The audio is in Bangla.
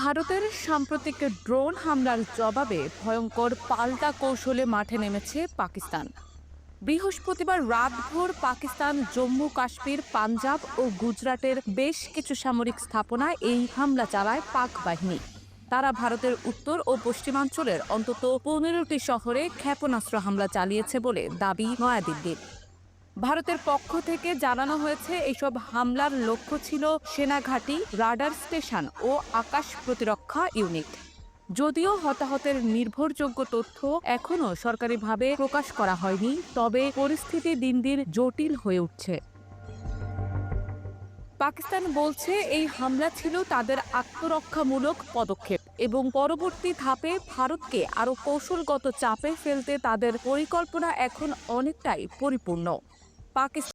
ভারতের সাম্প্রতিক ড্রোন হামলার জবাবে ভয়ঙ্কর পাল্টা কৌশলে মাঠে নেমেছে পাকিস্তান। বৃহস্পতিবার রাতভর পাকিস্তান জম্মু কাশ্মীর, পাঞ্জাব ও গুজরাটের বেশ কিছু সামরিক স্থাপনায় এই হামলা চালায় পাক বাহিনী। তারা ভারতের উত্তর ও পশ্চিমাঞ্চলের অন্তত 15টি শহরে ক্ষেপণাস্ত্র হামলা চালিয়েছে বলে দাবি নয়াদিল্লির। ভারতের পক্ষ থেকে জানানো হয়েছে, এসব হামলার লক্ষ্য ছিল সেনাঘাঁটি, রাডার স্টেশন ও আকাশ প্রতিরক্ষা ইউনিট। যদিও হতাহতের নির্ভরযোগ্য তথ্য এখনও সরকারিভাবে প্রকাশ করা হয়নি, তবে পরিস্থিতি দিন দিন জটিল হয়ে উঠছে। পাকিস্তান বলছে এই হামলা ছিল তাদের আত্মরক্ষামূলক পদক্ষেপ এবং পরবর্তী ধাপে ভারতকে আরও কৌশলগত চাপে ফেলতে তাদের পরিকল্পনা এখন অনেকটাই পরিপূর্ণ। পাকিস্তান